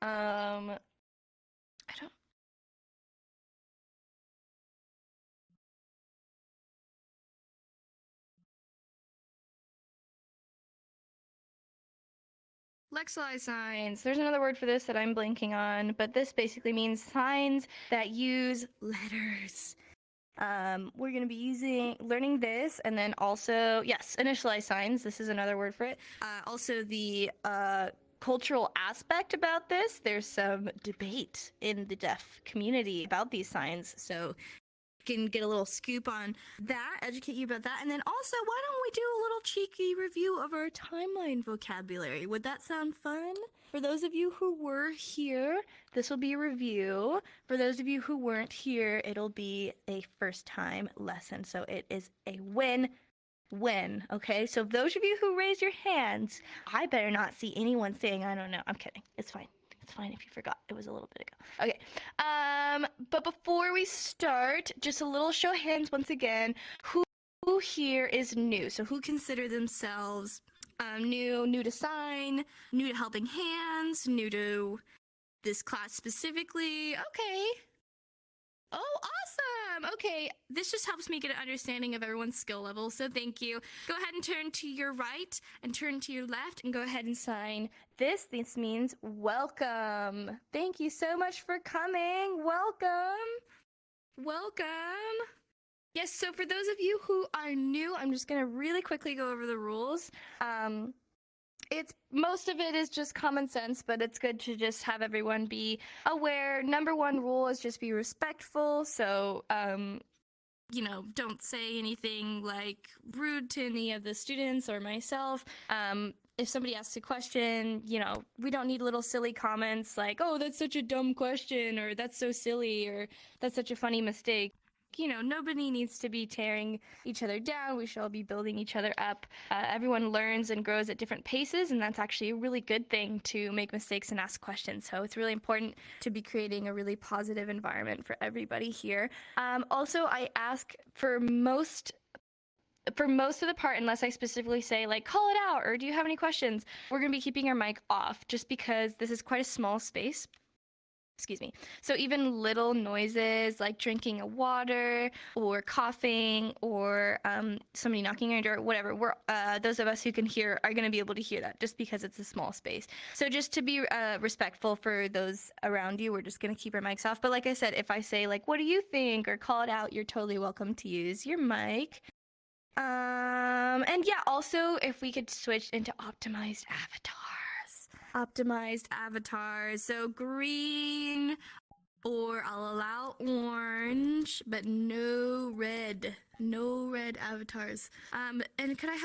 I don't. Lexicalized signs. There's another word for this that I'm blanking on, but this basically means signs that use letters. We're going to be learning this, and then also, yes, initialized signs. This is another word for it. Also, the cultural aspect about this. There's some debate in the deaf community about these signs, so can get a little scoop on that, educate you about that. And then also, why don't we do a little cheeky review of our timeline vocabulary? Would that sound fun? For those of you who were here, this will be a review. For those of you who weren't here, it'll be a first time lesson. So it is a win, okay? So those of you who raise your hands, I better not see anyone saying, I don't know. I'm kidding. It's fine. It's fine if you forgot. It was a little bit ago. Okay. But before we start, just a little show of hands once again. Who here is new? So who consider themselves new to sign, new to helping hands, new to this class specifically? Okay. Oh, awesome. Okay, this just helps me get an understanding of everyone's skill level, so thank you. Go ahead and turn to your right and turn to your left and go ahead and sign this. This means welcome. Thank you so much for coming. Welcome. Welcome. Yes, so for those of you who are new, I'm just going to really quickly go over the rules. Most of it is just common sense, but it's good to just have everyone be aware. Number one rule is just be respectful. So, don't say anything like rude to any of the students or myself. If somebody asks a question, we don't need little silly comments like, oh, that's such a dumb question, or that's so silly, or that's such a funny mistake. Nobody needs to be tearing each other down. We should all be building each other up. Everyone learns and grows at different paces, and that's actually a really good thing to make mistakes and ask questions. So it's really important to be creating a really positive environment for everybody here. Also, I ask for most of the part, unless I specifically say like call it out or do you have any questions, we're going to be keeping our mic off just because this is quite a small space. Excuse me. So even little noises like drinking a water or coughing or somebody knocking on your door, whatever, those of us who can hear are going to be able to hear that just because it's a small space. So just to be respectful for those around you, we're just going to keep our mics off. But like I said, if I say like, what do you think, or call it out, you're totally welcome to use your mic. And yeah, also if we could switch into optimized avatars. So green, or I'll allow orange, but no red avatars. And could I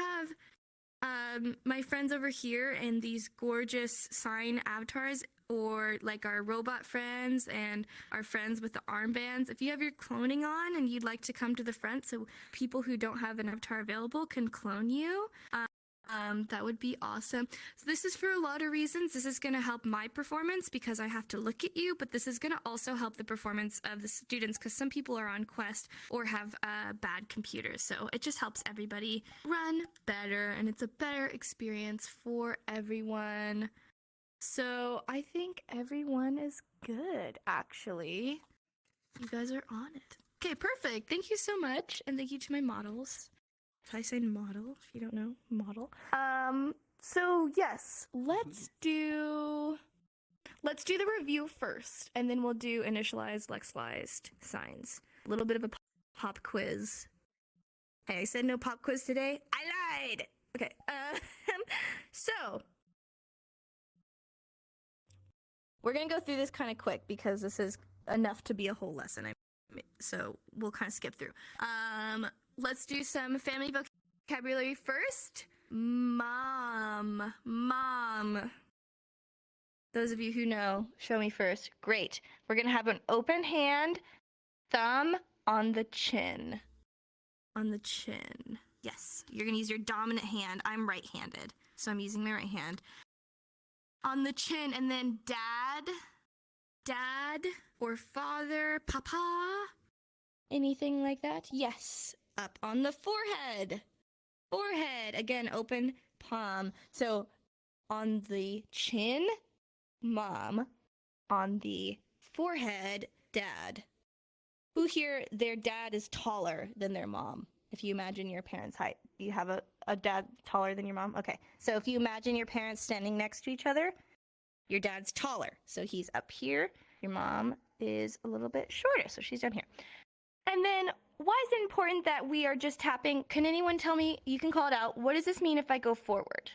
have my friends over here in these gorgeous sign avatars, or like our robot friends and our friends with the armbands? If you have your cloning on and you'd like to come to the front so people who don't have an avatar available can clone you, that would be awesome. So this is for a lot of reasons. This is going to help my performance because I have to look at you, but this is going to also help the performance of the students because some people are on Quest or have bad computers. So it just helps everybody run better, and it's a better experience for everyone. So I think everyone is good, actually. You guys are on it. Okay, perfect. Thank you so much, and thank you to my models. I say model, if you don't know, model. So yes, let's do the review first, and then we'll do initialized, lexicalized signs. A little bit of a pop quiz. Hey, I said no pop quiz today. I lied. Okay. So we're gonna go through this kind of quick because this is enough to be a whole lesson. So we'll kind of skip through. Let's do some family vocabulary first. Mom. Those of you who know, show me first. Great. We're going to have an open hand, thumb on the chin. On the chin. Yes. You're going to use your dominant hand. I'm right-handed, so I'm using my right hand. On the chin, and then dad or father, papa. Anything like that? Yes. Up on the forehead. Again, open palm. So on the chin, mom. on the forehead, dad. Who here, their dad is taller than their mom? If you imagine your parents' height, you have a dad taller than your mom? Okay, so if you imagine your parents standing next to each other, your dad's taller. So he's up here. Your mom is a little bit shorter, so she's down here. And then why is it important that we are just tapping? Can anyone tell me? You can call it out. What does this mean if I go forward?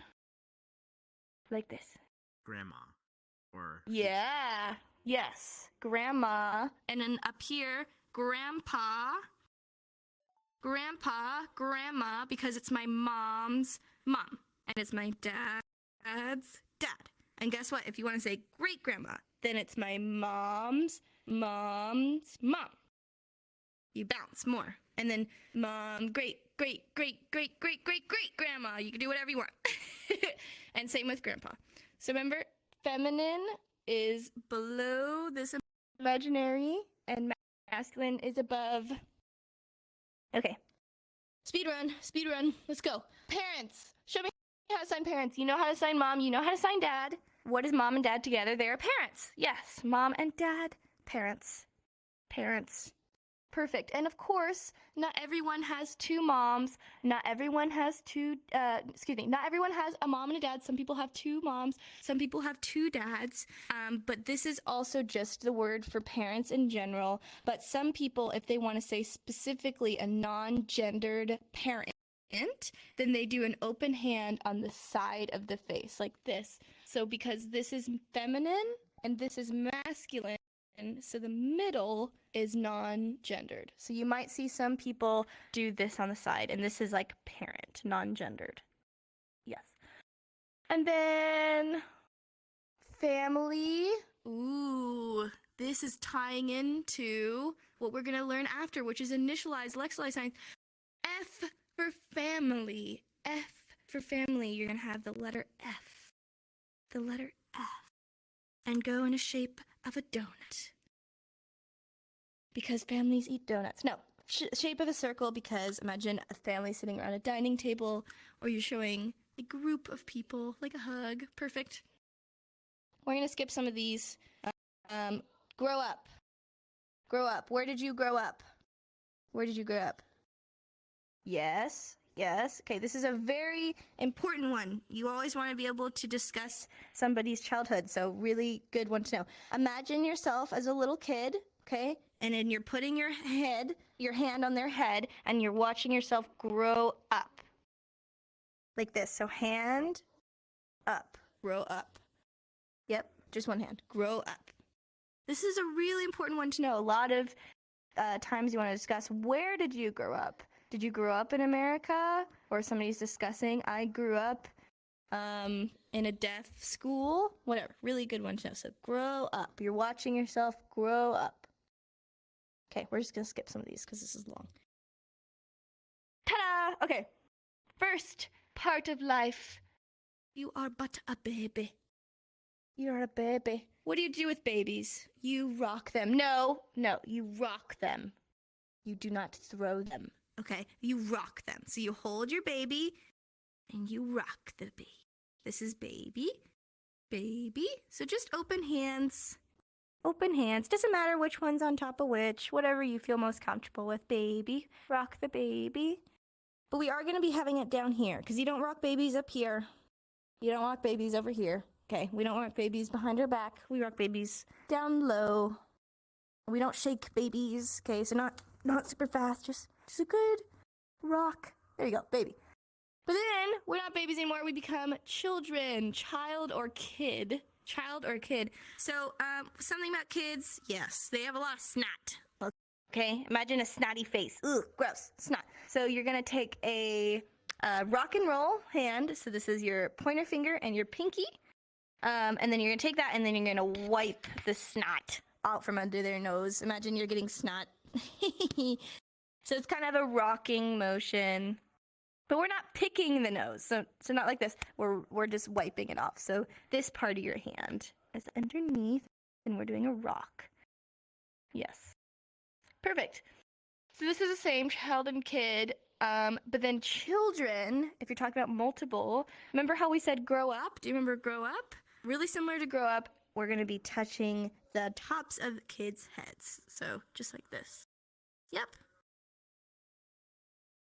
Like this. Grandma. Or yeah. Yes. Grandma. And then up here, grandpa. Grandpa, grandma, because it's my mom's mom. And it's my dad's dad. And guess what? If you want to say great grandma, then it's my mom's mom. You bounce more. And then mom, great grandma. You can do whatever you want. And same with grandpa. So remember, feminine is below this imaginary and masculine is above. Okay. Speed run. Let's go. Parents. Show me how to sign parents. You know how to sign mom. You know how to sign dad. What is mom and dad together? They are parents. Yes. Mom and dad. Parents. Perfect. And of course, not everyone has two moms. Not everyone has not everyone has a mom and a dad. Some people have two moms. Some people have two dads. But this is also just the word for parents in general. But some people, if they want to say specifically a non-gendered parent, then they do an open hand on the side of the face like this. So because this is feminine and this is masculine, so the middle is non-gendered. So you might see some people do this on the side, and this is like parent, non-gendered. Yes. And then family. Ooh, this is tying into what we're going to learn after, which is initialized lexicalized signs. F for family. F for family. You're going to have the letter F. The letter F. And go in a shape of a donut. Because families eat donuts. No, shape of a circle because imagine a family sitting around a dining table or you're showing a group of people, like a hug. Perfect. We're going to skip some of these. Grow up. Grow up. Where did you grow up? Where did you grow up? Yes. Okay, this is a very important one. You always want to be able to discuss somebody's childhood, so really good one to know. Imagine yourself as a little kid, okay? And then you're putting your hand on their head, and you're watching yourself grow up. Like this. So hand up, grow up. Yep, just one hand. Grow up. This is a really important one to know. A lot of times you want to discuss, where did you grow up? Did you grow up in America? Or somebody's discussing, I grew up in a deaf school. Whatever. Really good one to know. So grow up. You're watching yourself grow up. Okay, we're just going to skip some of these because this is long. Ta-da! Okay. First part of life. You are but a baby. You're a baby. What do you do with babies? You rock them. No, you rock them. You do not throw them. Okay, you rock them. So you hold your baby and you rock the baby. This is baby. So just open hands. Open hands. Doesn't matter which one's on top of which. Whatever you feel most comfortable with, baby. Rock the baby. But we are going to be having it down here because you don't rock babies up here. You don't rock babies over here. Okay, we don't rock babies behind our back. We rock babies down low. We don't shake babies. Okay, so not super fast. Just a good rock. There you go, baby. But then we're not babies anymore. We become children, child or kid. So something about kids. Yes, they have a lot of snot. Okay, imagine a snotty face. Ugh, gross, snot. So you're gonna take a rock and roll hand. So this is your pointer finger and your pinky. And then you're gonna take that and then you're gonna wipe the snot out from under their nose. Imagine you're getting snot. So it's kind of a rocking motion, but we're not picking the nose. So not like this. We're just wiping it off. So this part of your hand is underneath, and we're doing a rock. Yes, perfect. So this is the same, child and kid. But then children, if you're talking about multiple, remember how we said grow up? Do you remember grow up? Really similar to grow up. we're going to be touching the tops of kids' heads. So just like this. Yep.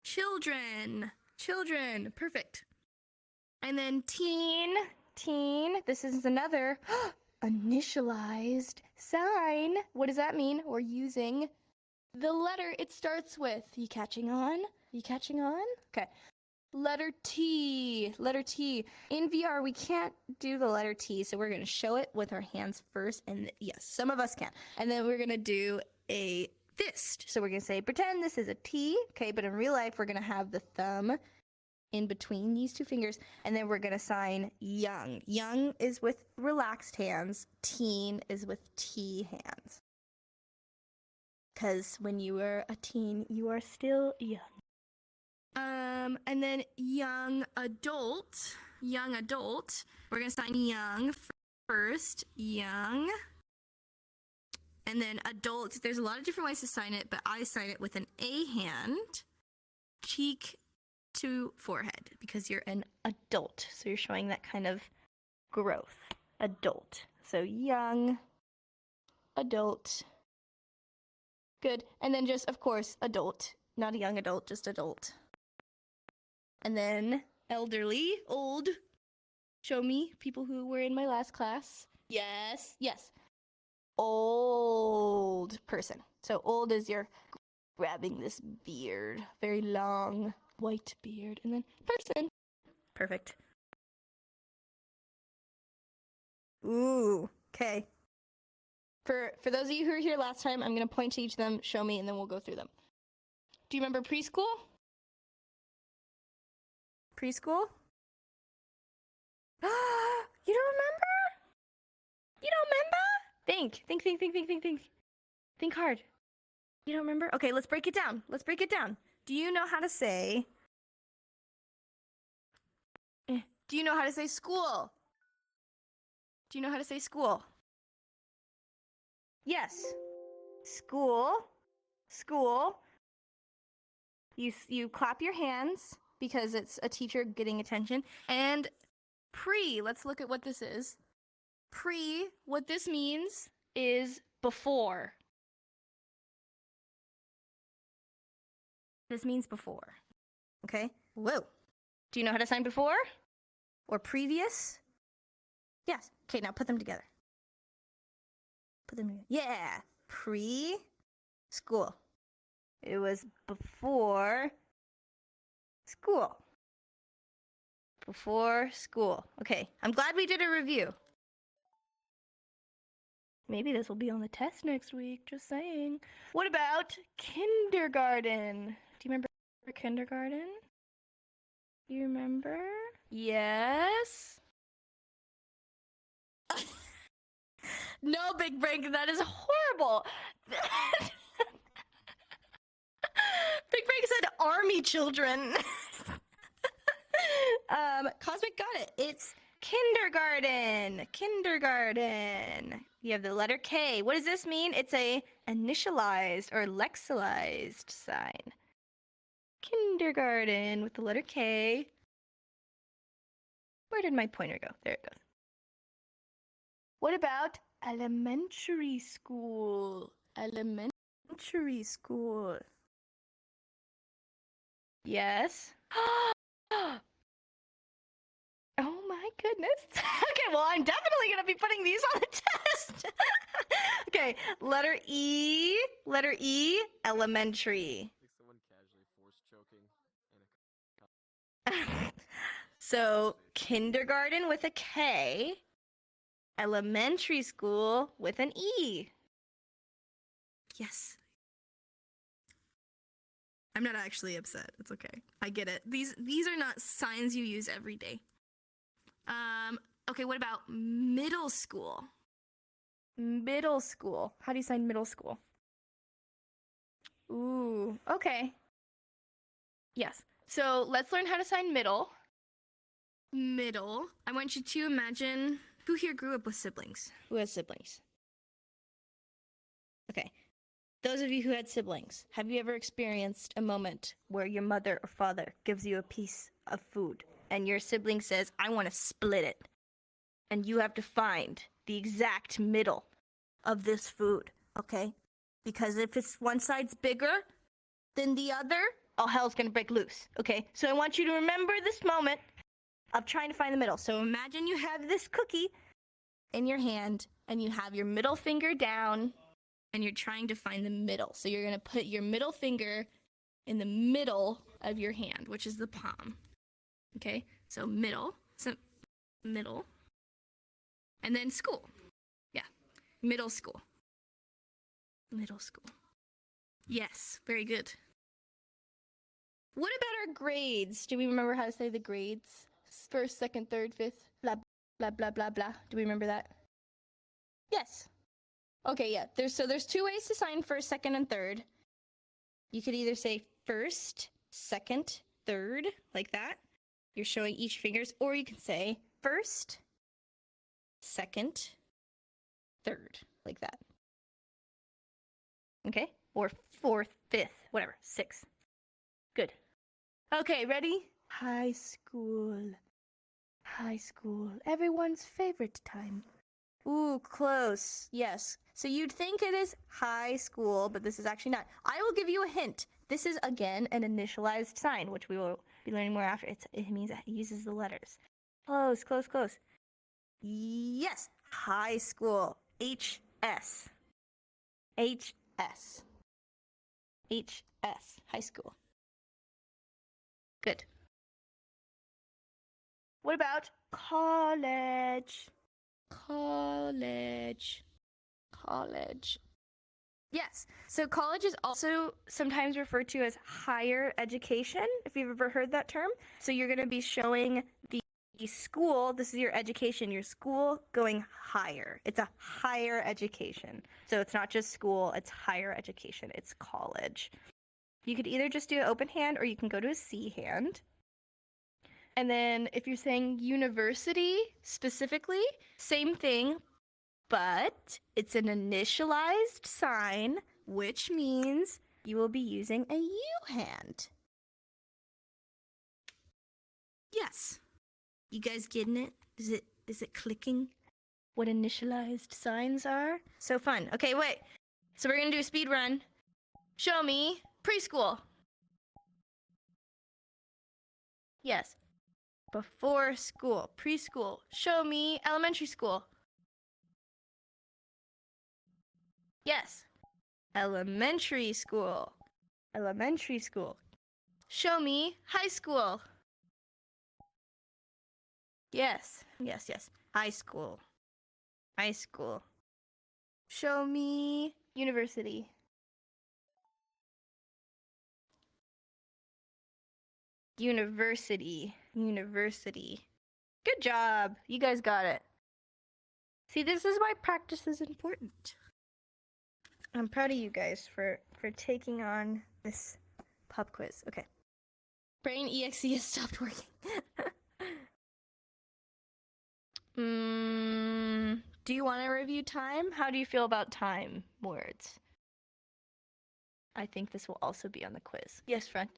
Children. Children. Perfect. And then teen. Teen. This is another initialized sign. What does that mean? We're using the letter it starts with. You catching on? You catching on? Okay. Letter T. Letter T. In VR, we can't do the letter T, so we're going to show it with our hands first. And yes, some of us can. And then we're going to do a fist. So we're going to say, pretend this is a T. Okay, but in real life, we're going to have the thumb in between these two fingers. And then we're going to sign young. Young is with relaxed hands. Teen is with T hands. Because when you are a teen, you are still young. And then young adult, we're going to sign young first, young. And then adult, there's a lot of different ways to sign it, but I sign it with an A hand, cheek to forehead, because you're an adult. So you're showing that kind of growth, adult. So young, adult. Good. And then just, of course, adult, not a young adult, just adult. And then elderly, old. Show me people who were in my last class. Yes, yes. Old person. So old is you're grabbing this beard, very long white beard. And then person. Perfect. Ooh, okay. For those of you who were here last time, I'm going to point to each of them, show me, and then we'll go through them. Do you remember preschool? Preschool? You don't remember? You don't remember? Think. Think hard. You don't remember? Okay, let's break it down. Do you know how to say... Do you know how to say school? Do you know how to say school? Yes. School. You clap your hands because it's a teacher getting attention. And pre, let's look at what this is. Pre, what this means is before. This means before. Okay? Whoa. Do you know how to sign before? Or previous? Yes. Okay, now put them together. Yeah. Pre-school. It was before school. Before school. Okay, I'm glad we did a review. Maybe this will be on the test next week, just saying. What about kindergarten? Do you remember kindergarten? You remember? Yes? No, Big Break, that is horrible. Big Break said army children. Cosmic got it. It's kindergarten. You have the letter K. What does this mean? It's a initialized or lexicalized sign. Kindergarten with the letter K. Where did my pointer go? There it goes. What about elementary school? Elementary school. Yes. Oh my goodness. Okay, well, I'm definitely going to be putting these on the test. Okay, letter E, elementary. Like someone casually force choking. So, kindergarten with a K, elementary school with an E. Yes. I'm not actually upset. It's okay. I get it. These are not signs you use every day. Okay, what about middle school? Middle school. How do you sign middle school? Ooh, okay. Yes. So let's learn how to sign middle. Middle. I want you to imagine who here grew up with siblings. Who has siblings? Okay. Those of you who had siblings, have you ever experienced a moment where your mother or father gives you a piece of food and your sibling says, I want to split it? and you have to find the exact middle of this food, okay? Because if it's one side's bigger than the other, all hell's gonna break loose, okay? So I want you to remember this moment of trying to find the middle. So imagine you have this cookie in your hand and you have your middle finger down and you're trying to find the middle. So you're gonna put your middle finger in the middle of your hand, which is the palm. Okay, so middle, and then school. Yeah, middle school. Middle school. Yes, very good. What about our grades? Do we remember how to say the grades? First, second, third, fifth, blah, blah, blah, blah, blah. Do we remember that? Yes. Okay, yeah. There's two ways to sign first, second, and third. You could either say first, second, third, like that. You're showing each fingers, or you can say first, second, third, like that. Okay? Or fourth, fifth, whatever, sixth. Good. Okay, ready? High school. High school. Everyone's favorite time. Ooh, close. Yes. So you'd think it is high school, but this is actually not. I will give you a hint. This is, again, an initialized sign, which we will be learning more after. It means it uses the letters. Close, close, close. Yes. High school. HS. HS. HS. High school. Good. What about college? College. College. Yes. So college is also sometimes referred to as higher education, if you've ever heard that term. So you're going to be showing the school, this is your education, your school going higher. It's a higher education. So it's not just school, it's higher education. It's college. You could either just do an open hand or you can go to a C hand. And then if you're saying university specifically, same thing, but it's an initialized sign, which means you will be using a U hand. Yes. You guys getting it? Is it clicking what initialized signs are? So fun. Okay, wait. So we're going to do a speed run. Show me preschool. Yes. Before school, preschool. Show me elementary school. Yes. Elementary school. Elementary school. Show me high school. Yes. Yes, yes. High school. High school. Show me university. University. University. Good job. You guys got it. See, this is why practice is important. I'm proud of you guys for taking on this pop quiz. Okay. Brain EXE has stopped working. Do you want to review time? How do you feel about time words? I think this will also be on the quiz. Yes, friend.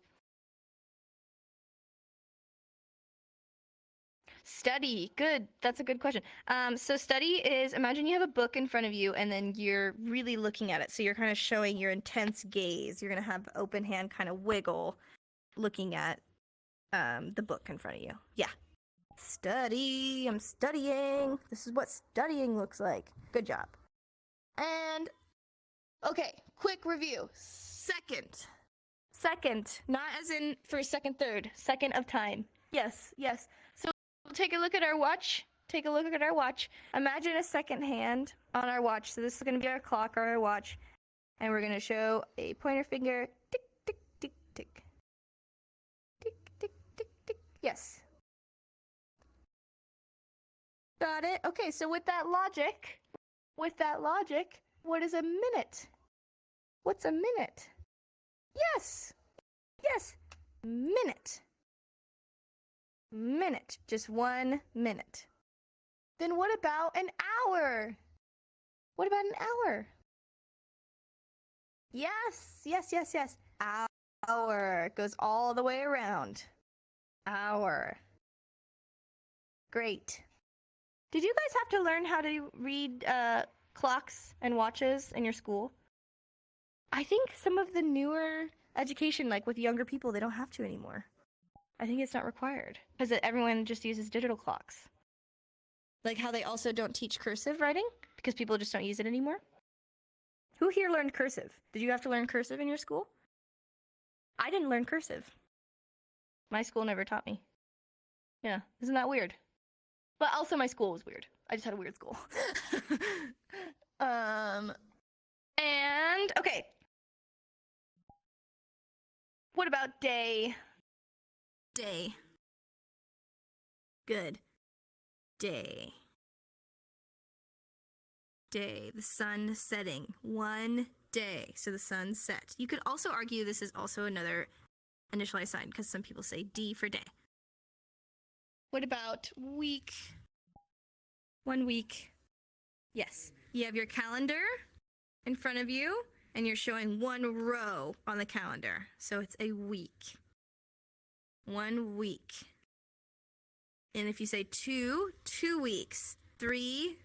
Study. Good. That's a good question. So study is, imagine you have a book in front of you and then you're really looking at it. So you're kind of showing your intense gaze. You're going to have open hand kind of wiggle looking at the book in front of you. Yeah. Study. I'm studying. This is what studying looks like. Good job. And, okay, quick review. Second. Second. Not as in first, second, third. Second of time. Yes, yes. So take a look at our watch. Take a look at our watch. Imagine a second hand on our watch. So this is going to be our clock or our watch. And we're going to show a pointer finger. Tick, tick, tick, tick. Tick, tick, tick, tick. Yes. Got it? Okay, so with that logic, what is a minute? What's a minute? Yes. Yes. Minute. Minute. Just 1 minute. Then what about an hour? What about an hour? Yes. Yes, yes, yes. Hour. Goes all the way around. Hour. Great. Did you guys have to learn how to read clocks and watches in your school? I think some of the newer education, like with younger people, they don't have to anymore. I think it's not required because everyone just uses digital clocks. Like how they also don't teach cursive writing because people just don't use it anymore. Who here learned cursive? Did you have to learn cursive in your school? I didn't learn cursive. My school never taught me. Yeah, isn't that weird? But also my school was weird. I just had a weird school. And okay. What about day? Day. Good. Day. Day. The sun setting. One day. So the sun set. You could also argue this is also another initialized sign because some people say D for day. What about week? 1 week. Yes. You have your calendar in front of you and you're showing one row on the calendar. So it's a week. 1 week. And if you say 2 weeks. 3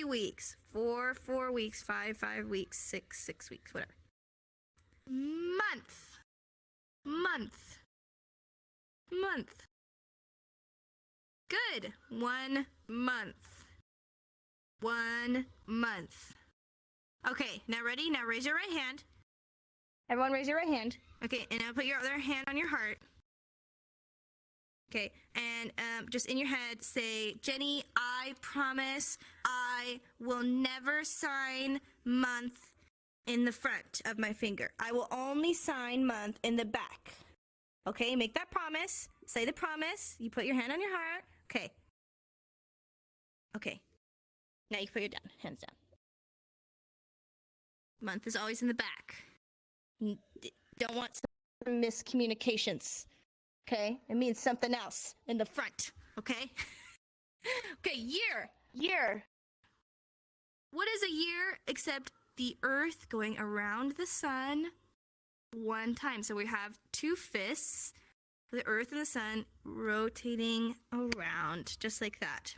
weeks. 4 weeks. 5 weeks. 6 weeks. Whatever. Month. Good. 1 month. 1 month. Okay, now ready? Now raise your right hand. Everyone raise your right hand. Okay, and now put your other hand on your heart. Okay, and just in your head say, Jenny, I promise I will never sign month in the front of my finger. I will only sign month in the back. Okay, make that promise. Say the promise. You put your hand on your heart. Okay. Okay. Now you can put your hands down. Month is always in the back. Don't want some miscommunications. Okay? It means something else in the front. Okay? Okay, year. What is a year except the earth going around the sun one time? So we have 2 fists, the earth and the sun rotating around just like that.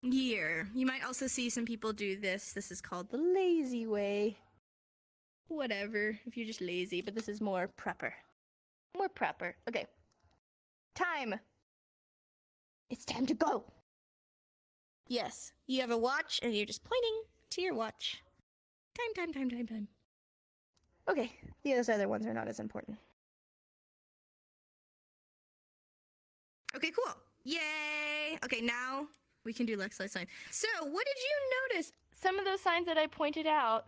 Year. You might also see some people do this. This is called the lazy way. Whatever, if you're just lazy, but this is more prepper. Okay. Time. It's time to go. Yes, you have a watch and you're just pointing to your watch. Time. Okay, those other ones are not as important. Okay, cool. Yay! Okay, now we can do Lexi sign. So, what did you notice? Some of those signs that I pointed out,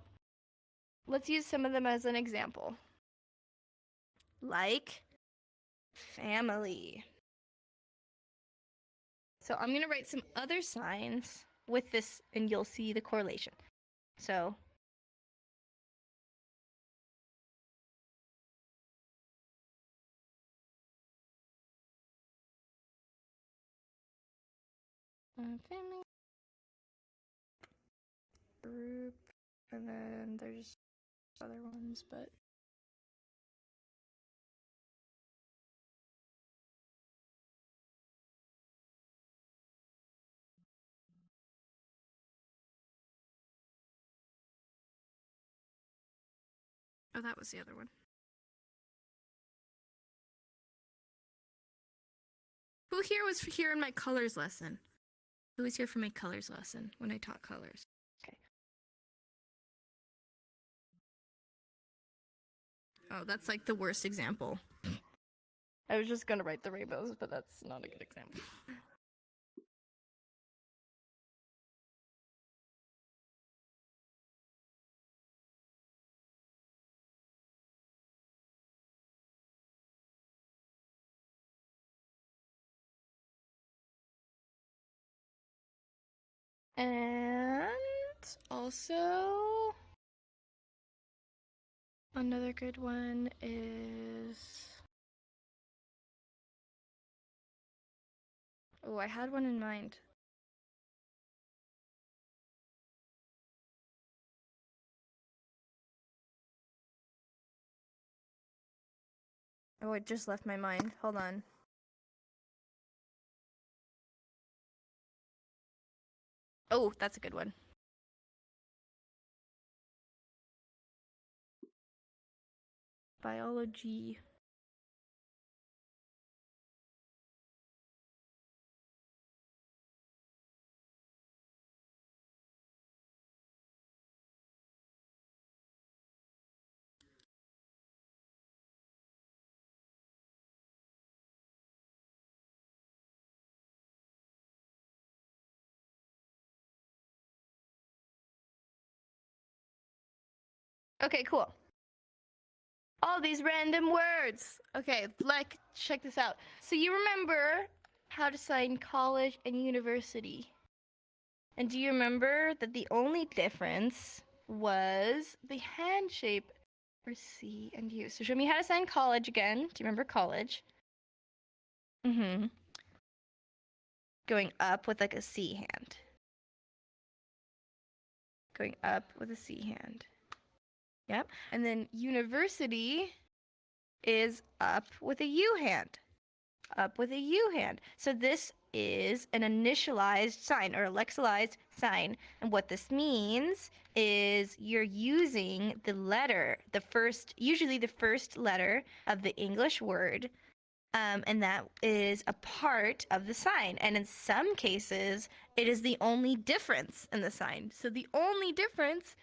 let's use some of them as an example. Like family. So I'm going to write some other signs with this and you'll see the correlation. So family, group, and then there's other ones, but oh, that was the other one. Who here was here in my colors lesson? Who was here for my colors lesson when I taught colors? Okay. Oh, that's like the worst example. I was just gonna write the rainbows, but that's not a good example. And also another good one is, oh, I had one in mind. Oh, it just left my mind. Hold on. Oh, that's a good one. Biology. Okay, cool. All these random words. Okay, like, check this out. So you remember how to sign college and university. And do you remember that the only difference was the hand shape for C and U? So show me how to sign college again. Do you remember college? Mm-hmm. Going up with like a C hand. Going up with a C hand. Yep. And then university is up with a U hand. Up with a U hand. So this is an initialized sign or a lexicalized sign. And what this means is you're using the letter, usually the first letter of the English word, and that is a part of the sign. And in some cases, it is the only difference in the sign. So the only difference.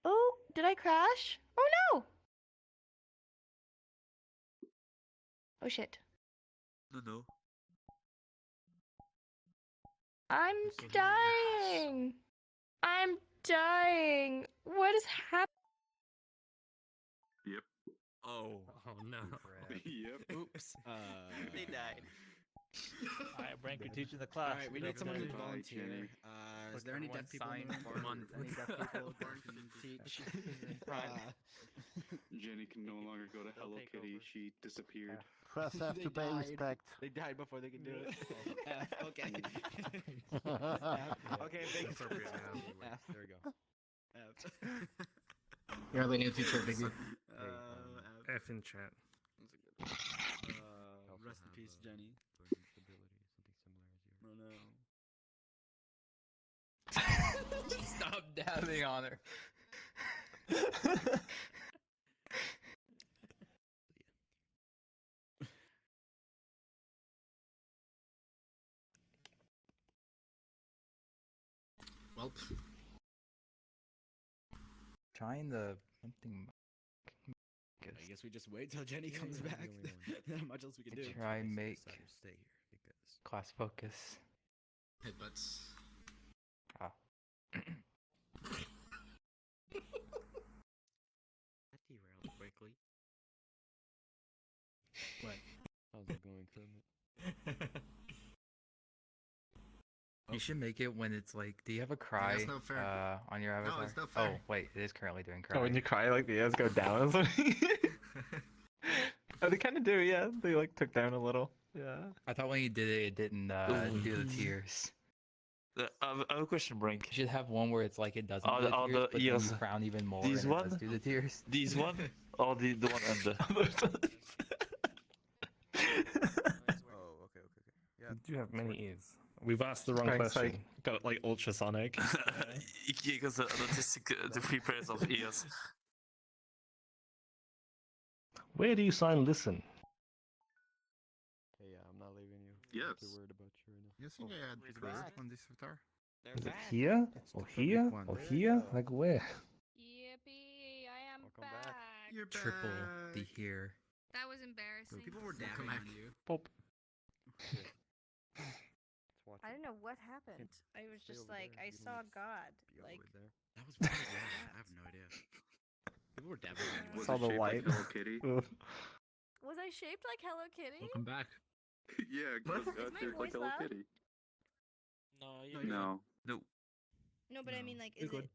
Oh, did I crash? Oh no! Oh shit. No. I'm dying. I'm dying. What is happening? Yep. Oh. Oh no. Yep. Oops. They died. Alright, Brank, you're teaching the class. Alright, we What need are someone gonna to do? volunteer. Put Is there any one deaf people in sign the room? Come on. Any deaf people that can teach? Jenny can no longer go to Hello take Kitty. over. She disappeared. First have They to pay died. respect. They died before they could do it. F, okay. Okay, thanks. Appropriate now. F. There we go. F. You're the new teacher, Biggie. F. F in chat. Rest in peace, Jenny. Oh no. Stop dabbing on her. Well, Trying the something. I guess we just wait till Jenny comes back. Not much else we can do. Try and make Stay here because class focus. headbutts. Ah. that derailed quickly. What? How's it going, Kermit? You should make it when it's like, do you have a cry that's not fair. on your No, avatar? it's not Oh, fair. wait, it is currently doing cry. Oh, when you cry, like the ears go down or something? Oh, they kind of do, yeah. They like took down a little. Yeah. I thought when you did it, it didn't do the tears. I have a question, Brink. You should have one where it's like it doesn't Are do the the- are tears, the but then you ears- frown even more these and it does one? do the tears. These one or the one under? Oh, okay. Yeah. You have many ears. We've asked the wrong Frank's question. like- Got like ultrasonic. Because the autistic, the 3 pairs of ears. Where do you sign listen? Hey, I'm not leaving you. Yes. Too worried about you right now. You think I had We're three back. on this avatar? They're Is it back. here? It's Or the perfect here? one. Or There here? you go. Like where? Yippee! I am Welcome back. You're Triple the back. here. That was embarrassing. People were dabbing on you. Pop. I don't know what happened. I was Stay just over like, there. I You saw can God. Be all Like, the way there. That was weird. Yeah, I have no idea. People were dabbing on you. Was Saw it the shaped light. like Hello Kitty? Ugh. was I shaped like Hello Kitty? Welcome back. Yeah, What? that's my shaped like voice Hello loud? Kitty. No, No, No, but I mean, like, You're is good.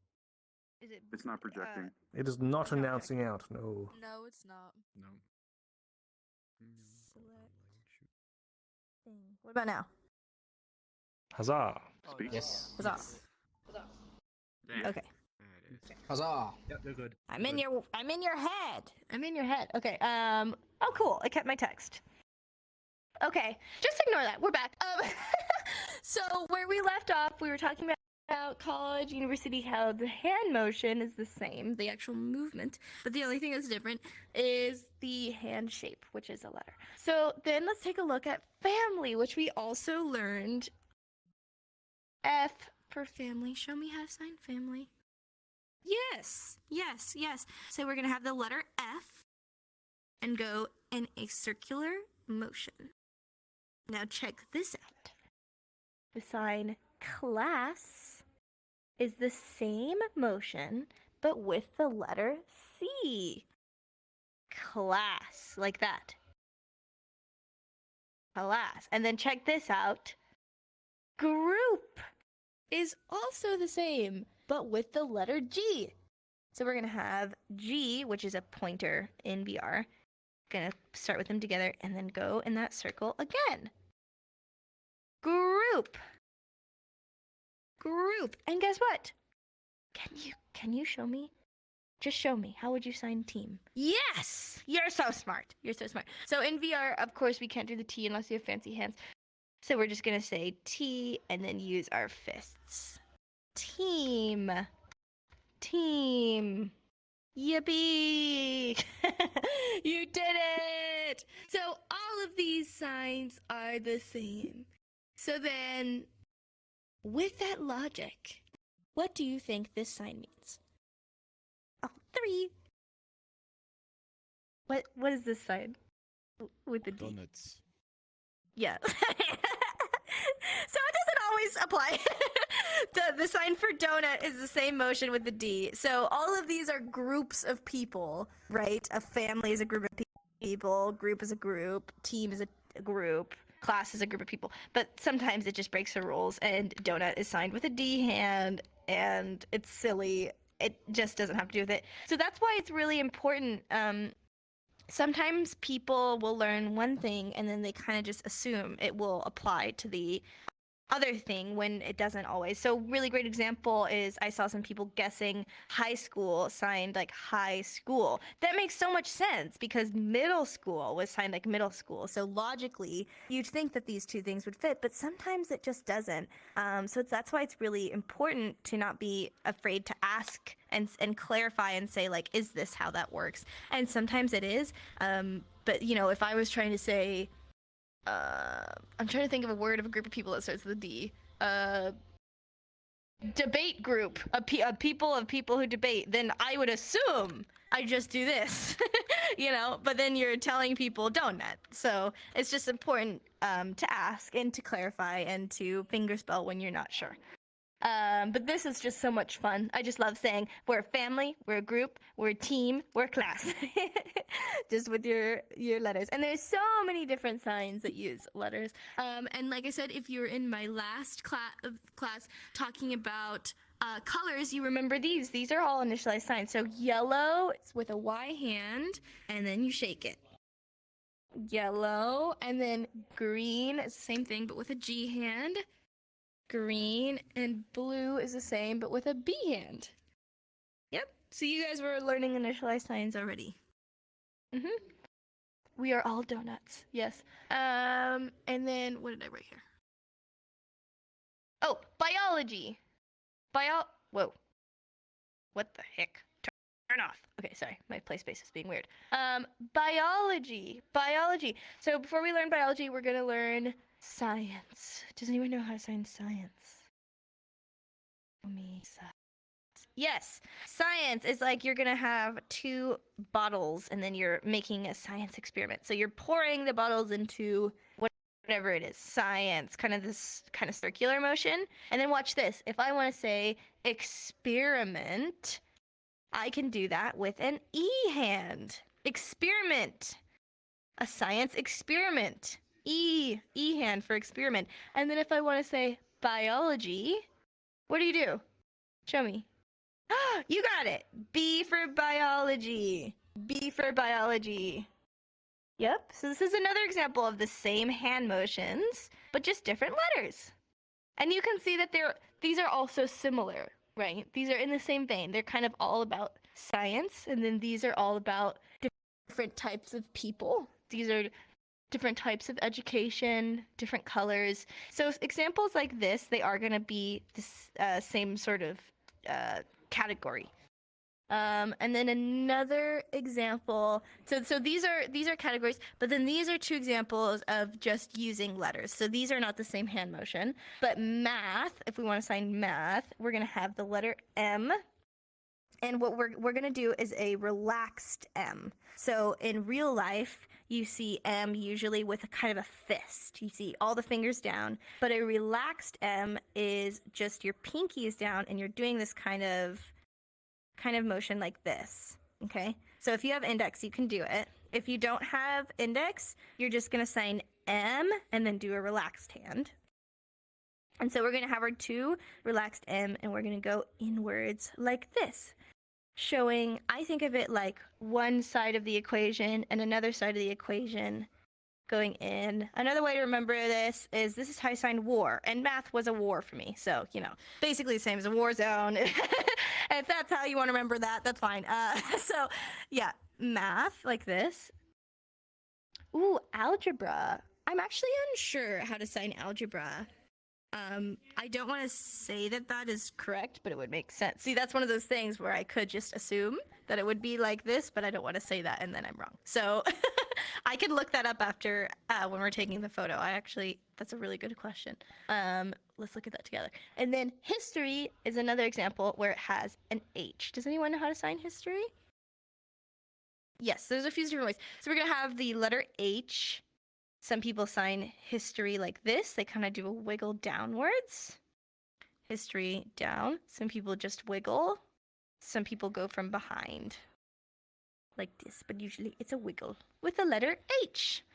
it? it's not projecting. It is not It's not announcing out, no. No, it's not. No. Select thing. What about now? Huzzah! Speak. Yes. Huzzah. Yeah. Okay. There it is. Huzzah! Yep, you're good. I'm in your head. I'm in your head. Okay. Oh, cool. I kept my text. Okay. Just ignore that. We're back. where we left off, we were talking about college, university, how the hand motion is the same, the actual movement, but the only thing that's different is the hand shape, which is a letter. So then let's take a look at family, which we also learned. F for family. Show me how to sign family. Yes, yes, yes. So we're going to have the letter F and go in a circular motion. Now check this out. The sign class is the same motion, but with the letter C. Class, like that. Class. And then check this out. Group is also the same, but with the letter G. So we're going to have G, which is a pointer in VR. Going to start with them together and then go in that circle again. Group. Group. And guess what? Can you show me? Just show me. How would you sign team? Yes! You're so smart. You're so smart. So in VR, of course, we can't do the T unless you have fancy hands. So we're just going to say T and then use our fists. Team. Team. Yippee! You did it! So all of these signs are the same. So then, with that logic, what do you think this sign means? Oh, 3. What is this sign? With the D. Donuts. Yeah. So it doesn't always apply. The sign for donut is the same motion with the D. So all of these are groups of people, right? A family is a group of people, group is a group, team is a group, class is a group of people. But sometimes it just breaks the rules, and donut is signed with a D hand, and it's silly. It just doesn't have to do with it. So that's why it's really important. Sometimes people will learn one thing and then they kind of just assume it will apply to the other thing when it doesn't always. So really great example is I saw some people guessing high school signed like high school. That makes so much sense because middle school was signed like middle school. So logically, you'd think that these two things would fit, but sometimes it just doesn't. So that's why it's really important to not be afraid to ask and clarify and say like, is this how that works? And sometimes it is. But you know, if I was trying to say, I'm trying to think of a word of a group of people that starts with a D. Debate group, a people of people who debate. Then I would assume I just do this, you know. But then you're telling people donut. So it's just important to ask and to clarify and to fingerspell when you're not sure. But this is just so much fun. I just love saying we're a family, we're a group, we're a team, we're a class. Just with your letters. And there's so many different signs that use letters. And like I said, if you're in my last class talking about colors, you remember these. These are all initialized signs. So yellow is with a Y hand, and then you shake it. Yellow, and then green is the same thing, but with a G hand. Green and blue is the same, but with a B hand. Yep. So you guys were learning initialized signs already. We are all donuts. Yes. And then what did I write here? Oh, biology. Whoa. What the heck? Turn off. Okay, sorry. My play space is being weird. Biology. So before we learn biology, we're gonna learn science. Does anyone know how to sign science? Yes, science is like you're gonna have 2 bottles and then you're making a science experiment. So you're pouring the bottles into whatever it is, science, kind of this kind of circular motion. And then watch this. If I want to say experiment, I can do that with an E hand. Experiment. A science experiment. E hand for experiment. And then if I want to say biology, what do? Show me. You got it. B for biology. B for biology. Yep. So this is another example of the same hand motions, but just different letters. And you can see that these are also similar, right? These are in the same vein. They're kind of all about science, and then these are all about different types of people. These are different types of education, different colors. So examples like this, they are going to be this same sort of category. And then another example. So these are categories, but then these are two examples of just using letters. So these are not the same hand motion. But math, if we want to sign math, we're going to have the letter M. And what we're going to do is a relaxed M. So in real life, you see M usually with a kind of a fist. You see all the fingers down. But a relaxed M is just your pinkies down, and you're doing this kind of motion like this. Okay? So if you have index, you can do it. If you don't have index, you're just going to sign M and then do a relaxed hand. And so we're going to have our two relaxed M, and we're going to go inwards like this. Showing, I think of it like one side of the equation and another side of the equation going in. Another way to remember this is how I signed war, and math was a war for me. So, basically the same as a war zone. If that's how you want to remember that, that's fine. So, yeah, math like this. Ooh, algebra. I'm actually unsure how to sign algebra. I don't want to say that is correct, but it would make sense. See, that's one of those things where I could just assume that it would be like this, but I don't want to say that and then I'm wrong. So I can look that up after when we're taking the photo. That's a really good question. Let's look at that together. And then history is another example where it has an H. Does anyone know how to sign history? Yes, there's a few different ways. So we're going to have the letter H. Some people sign history like this. They kind of do a wiggle downwards. History down. Some people just wiggle. Some people go from behind like this, but usually it's a wiggle with the letter H.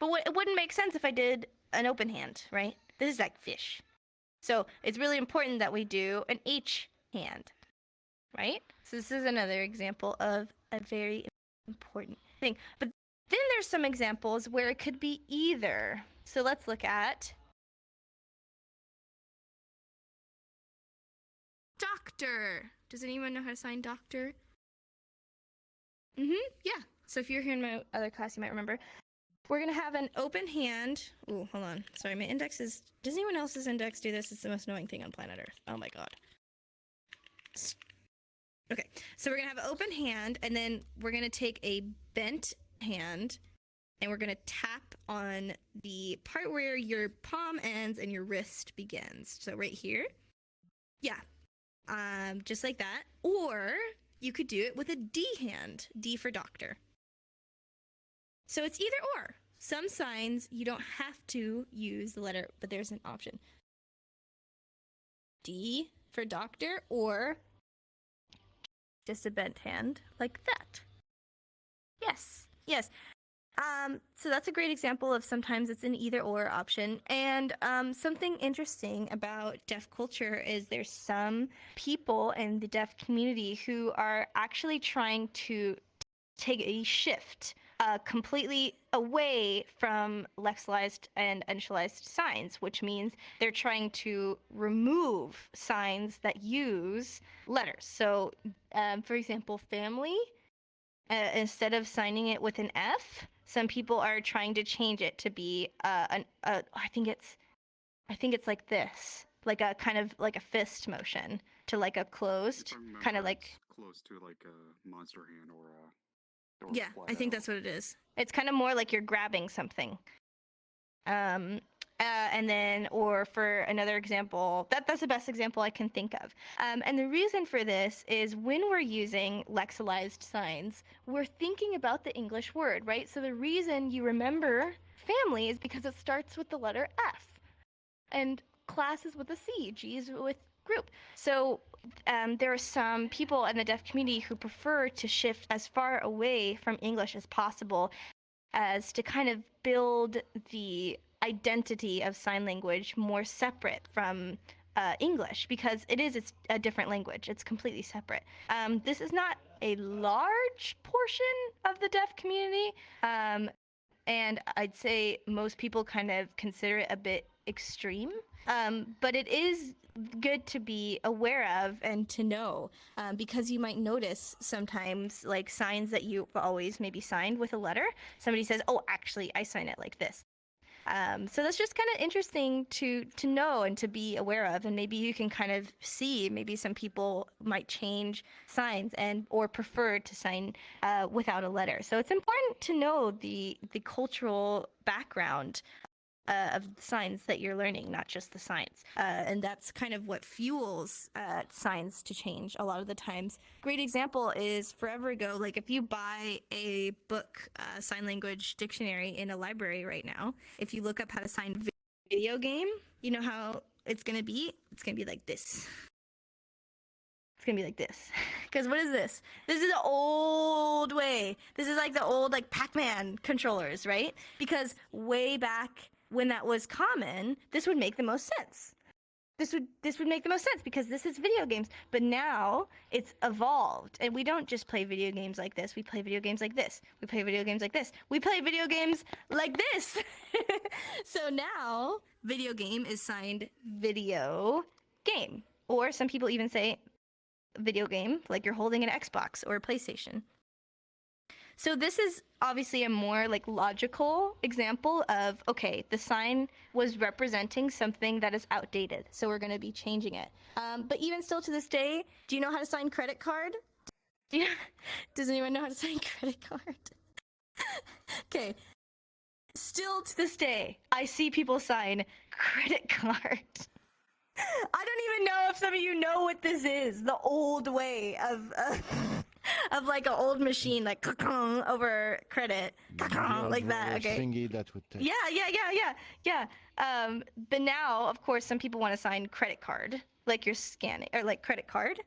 But it wouldn't make sense if I did an open hand, right? This is like fish. So it's really important that we do an H hand, right? So this is another example of a very important thing. But then there's some examples where it could be either. So let's look at doctor. Does anyone know how to sign doctor? Yeah. So if you're here in my other class, you might remember. We're going to have an open hand. Ooh, hold on. Sorry, my index is... Does anyone else's index do this? It's the most annoying thing on planet Earth. Oh my god. Okay, so we're going to have an open hand, and then we're going to take a bent hand, and we're going to tap on the part where your palm ends and your wrist begins. So right here. Yeah. Just like that. Or you could do it with a D hand. D for doctor. So it's either or. Some signs you don't have to use the letter, but there's an option. D for doctor, or just a bent hand like that. Yes. So that's a great example of sometimes it's an either or option. And something interesting about deaf culture is there's some people in the deaf community who are actually trying to take a shift completely away from lexicalized and initialized signs, which means they're trying to remove signs that use letters. So, for example, family, instead of signing it with an F, some people are trying to change it to be I think it's like this, like a kind of like a fist motion to like a closed, kind of like close to like a monster hand or a. Yeah, I think that's what it is. It's kind of more like you're grabbing something. And then, or for another example, that's the best example I can think of. And the reason for this is when we're using lexicalized signs, we're thinking about the English word, right? So the reason you remember family is because it starts with the letter F. And class is with a C, G is with group. So there are some people in the deaf community who prefer to shift as far away from English as possible as to kind of build the identity of sign language more separate from English, because it's a different language. It's completely separate. This is not a large portion of the deaf community, and I'd say most people kind of consider it a bit extreme, but it is good to be aware of and to know, because you might notice sometimes like signs that you've always maybe signed with a letter. Somebody says, "Oh, actually, I sign it like this." So that's just kind of interesting to know and to be aware of, and maybe you can kind of see maybe some people might change signs and or prefer to sign without a letter. So it's important to know the cultural background of the signs that you're learning, not just the signs. And that's kind of what fuels signs to change a lot of the times. Great example is forever ago, like if you buy a book, sign language dictionary in a library right now, if you look up how to sign video game, you know how it's going to be? It's going to be like this. It's gonna be like this. Because what is this? This is the old way. This is like the old like Pac-Man controllers, right? Because way back when that was common, this would make the most sense. This would make the most sense because this is video games. But now it's evolved, and we don't just play video games like this. We play video games like this. We play video games like this. We play video games like this. So now video game is signed video game, or some people even say video game like you're holding an Xbox or a PlayStation. So this is obviously a more like logical example of, okay, the sign was representing something that is outdated, so we're going to be changing it. But even still to this day, do you know how to sign credit card? Does anyone know how to sign credit card? Okay. Still to this day, I see people sign credit card. I don't even know if some of you know what this is. The old way of like an old machine, like over credit, like that. Okay. Thingy that would take. Yeah. But now, of course, some people want to sign credit card, like you're scanning, or like credit card,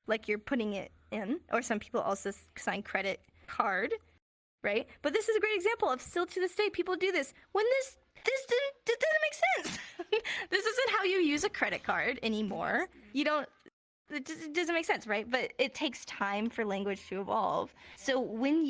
like you're putting it in. Or some people also sign credit card, right? But this is a great example of still to this day people do this. When this doesn't make sense. This isn't how you use a credit card anymore. It doesn't make sense, right? But it takes time for language to evolve. So when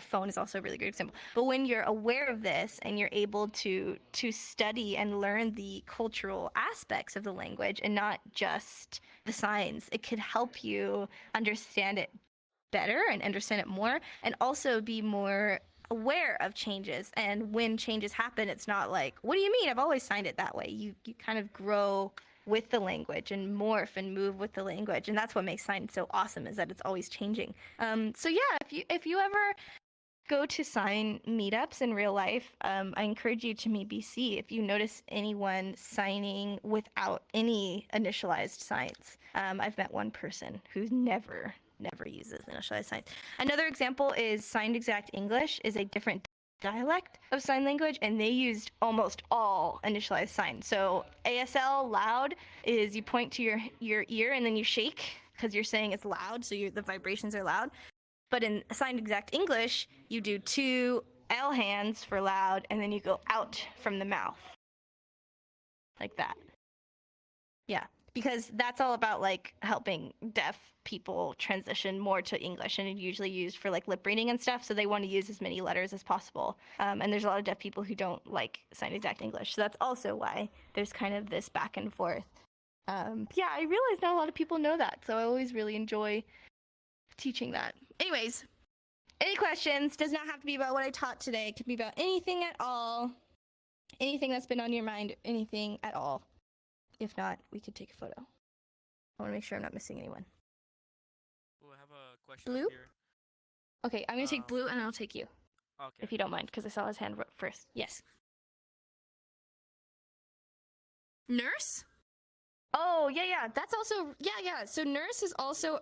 phone is also a really good example. But when you're aware of this and you're able to study and learn the cultural aspects of the language and not just the signs, it could help you understand it better and understand it more, and also be more aware of changes. And when changes happen, it's not like, what do you mean? I've always signed it that way. You kind of grow with the language and morph and move with the language, and that's what makes signs so awesome, is that it's always changing. So yeah, if you ever go to sign meetups in real life, I encourage you to maybe see if you notice anyone signing without any initialized signs. I've met one person who never uses initialized signs. Another example is Signed Exact English is a different dialect of sign language, and they used almost all initialized signs. So ASL loud is you point to your ear and then you shake because you're saying it's loud, so the vibrations are loud. But in Signed Exact English, you do 2 L hands for loud, and then you go out from the mouth like that. Yeah, because that's all about like helping deaf people transition more to English, and it's usually used for like lip reading and stuff, so they want to use as many letters as possible. And there's a lot of deaf people who don't like Signed Exact English, so that's also why there's kind of this back and forth. Yeah, I realize not a lot of people know that, so I always really enjoy teaching that. Anyways, any questions? Does not have to be about what I taught today. It could be about anything at all. Anything that's been on your mind, anything at all. If not, we could take a photo. I want to make sure I'm not missing anyone. We'll have a question Blue? up here. Okay, I'm going to take Blue, and I'll take you, Okay. if you don't mind, because I saw his hand first. Yes. Nurse? Oh, yeah. That's also, yeah. So nurse is also,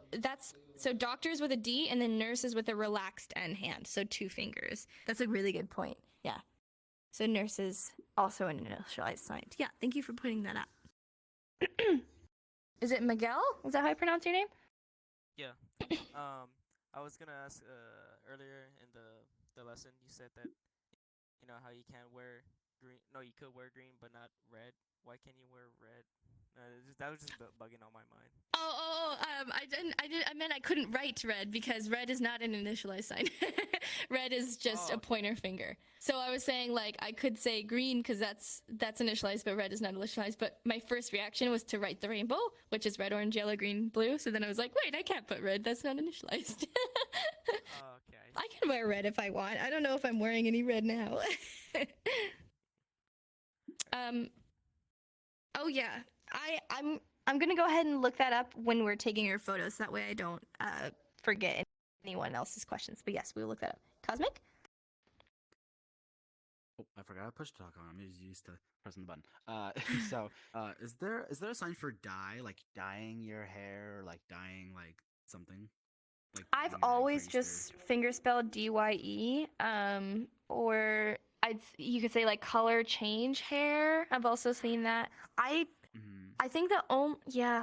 so doctors with a D, and then nurses with a relaxed N hand, so 2 fingers. That's a really good point. Yeah. So nurse is also an initialized sign. Yeah, thank you for putting that up. Is it Miguel? Is that how I pronounce your name? Yeah. I was gonna ask earlier in the lesson, you said that how you can't wear green. No, you could wear green, but not red. Why can't you wear red? That was just bugging on my mind. I meant I couldn't write red because red is not an initialized sign. Red is just a pointer finger. So I was saying like I could say green because that's initialized, but red is not initialized. But my first reaction was to write the rainbow, which is red, orange, yellow, green, blue. So then I was like, wait, I can't put red. That's not initialized. Okay. I can wear red if I want. I don't know if I'm wearing any red now. Oh yeah, I'm gonna go ahead and look that up when we're taking your photos. That way I don't forget anyone else's questions. But yes, we will look that up. Cosmic? Oh, I forgot I pushed talk on. I'm just used to pressing the button. Is there a sign for dye, like dyeing your hair, or like dyeing like something? Like I've putting an egg always for just Easter? fingerspelled DYE. Or you could say like color change hair. I've also seen that. I think that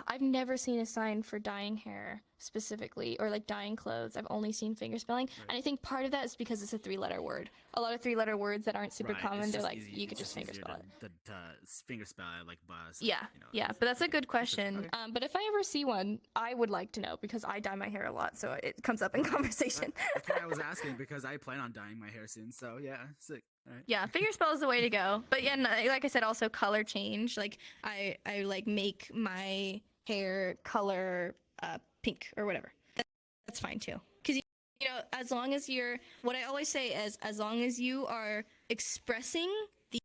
I've never seen a sign for dyeing hair specifically or like dyeing clothes. I've only seen fingerspelling, and I think part of that is because it's a 3-letter word. A lot of 3-letter words that aren't super Right, common, it's they're just like easy- you it's could just easier fingerspell it. to fingerspell it, like bus. Yeah, you know, yeah, it's- but that's a okay, good interesting. question. Okay. But if I ever see one, I would like to know because I dye my hair a lot, so it comes up in Right, conversation. That's why I was asking because I plan on dyeing my hair soon. So yeah, sick. All right. Yeah, fingerspell is the way to go. But yeah, like I said, also color change. Like I like make my hair color pink or whatever. That's fine too. Because you know, as long as you're, what I always say is, as long as you are expressing the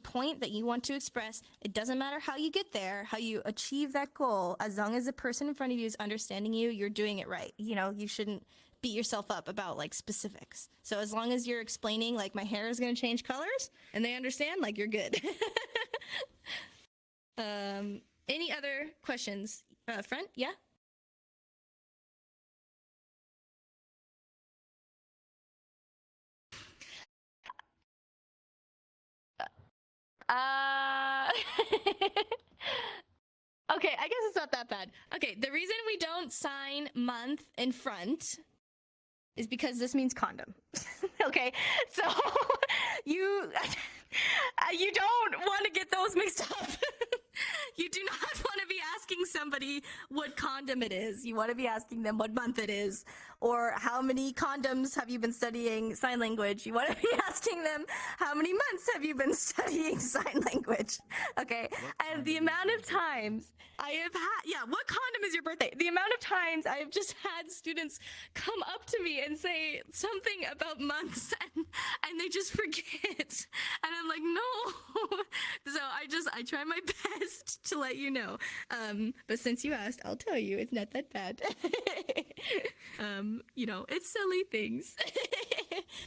point that you want to express, it doesn't matter how you get there, how you achieve that goal. As long as the person in front of you is understanding you, you're doing it right. You know, you shouldn't beat yourself up about like specifics. So as long as you're explaining like my hair is going to change colors and they understand, like you're good. Any other questions? Front? Yeah? Okay, I guess it's not that bad. Okay, the reason we don't sign month in front is because this means condom. Okay, so you don't want to get those mixed up. You do not want to be asking somebody what condom it is. You want to be asking them what month it is, or how many condoms have you been studying sign language. You want to be asking them how many months have you been studying sign language. Okay, and the amount of times I have had, what condom is your birthday? The amount of times I have just had students come up to me and say something about months and they just forget. And I'm like, no. So I try my best to let you know. But since you asked, I'll tell you, it's not that bad. You know, it's silly things.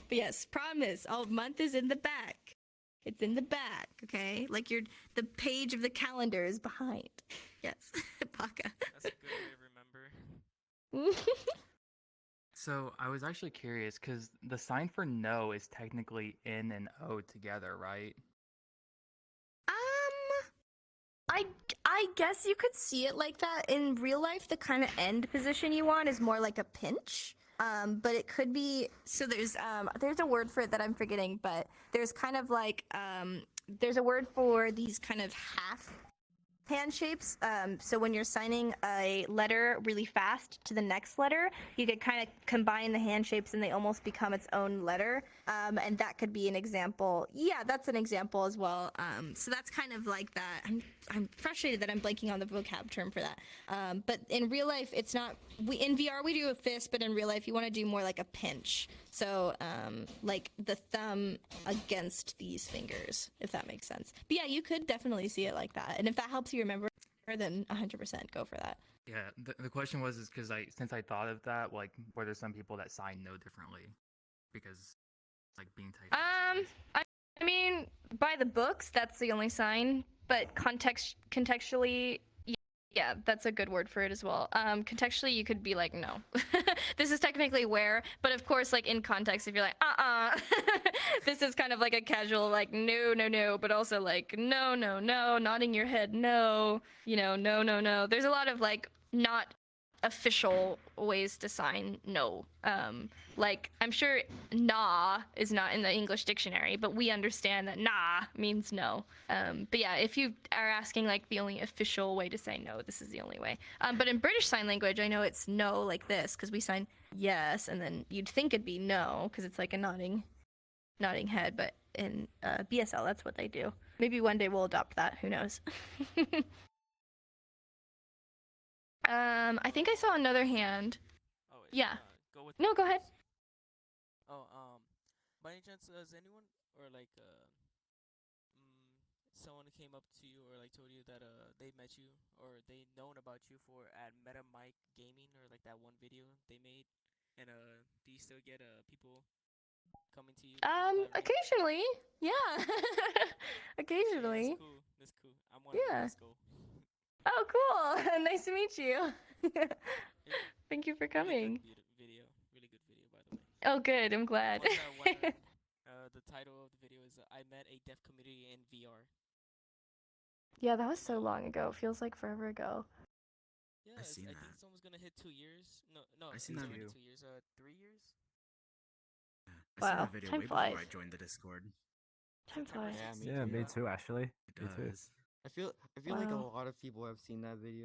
But yes, promise, month is in the back. It's in the back, okay? Like the page of the calendar is behind. Yes, Baka. That's a good way to remember. So I was actually curious because the sign for no is technically N and O together, right? I guess you could see it like that. In real life, the kind of end position you want is more like a pinch. But it could be, so there's a word for it that I'm forgetting, but there's kind of like, there's a word for these kind of half hand shapes. So when you're signing a letter really fast to the next letter, you could kind of combine the hand shapes and they almost become its own letter. And that could be an example. Yeah, that's an example as well. So that's kind of like that. I'm frustrated that I'm blanking on the vocab term for that. But in real life, it's not, in VR we do a fist, but in real life you want to do more like a pinch. So like the thumb against these fingers, if that makes sense. But yeah, you could definitely see it like that. And if that helps you remember, then 100% go for that. Yeah. The question was because since I thought of that, like, were there some people that sign no differently because like being typed? I mean, by the books, that's the only sign. But contextually, yeah, that's a good word for it as well. Contextually, you could be like, no, this is technically where, but of course, like in context, if you're like, this is kind of like a casual, like, no, but also like, no, nodding your head, no, you know, no. There's a lot of like not official ways to sign no. Like I'm sure nah is not in the English dictionary, but we understand that nah means no. But yeah, if you are asking like the only official way to say no, this is the only way. But in British Sign Language, I know it's no like this because we sign yes, and then you'd think it'd be no because it's like a nodding head. But in BSL, that's what they do. Maybe one day we'll adopt that. Who knows? I think I saw another hand. Oh, wait, Yeah. go with No, me go ahead. first. Oh, by any chance, does anyone or like someone came up to you or like told you that they met you or they known about you for at Meta Mike Gaming or like that one video they made? And do you still get people coming to you? live game? Occasionally. Yeah. Yeah, Occasionally. that's cool. That's cool. I'm one of them. Yeah. Let's go. Oh, cool. Nice to meet you. Thank you for Really coming. good video. Really good video, by the way. Oh, good. I'm glad. The title of the video is "I Met a Deaf Community in VR." Yeah, that was so long ago. Feels like forever ago. Yeah, I've seen I think that. it's almost gonna hit 2 years. No, I've it's seen that already video. 2 years. 3 years. I seen Wow, that video time way flies. before I joined the Discord. Time flies. Yeah, me Yeah, too. me too, actually. It Me too. does. I feel like a Wow. lot of people have seen that video.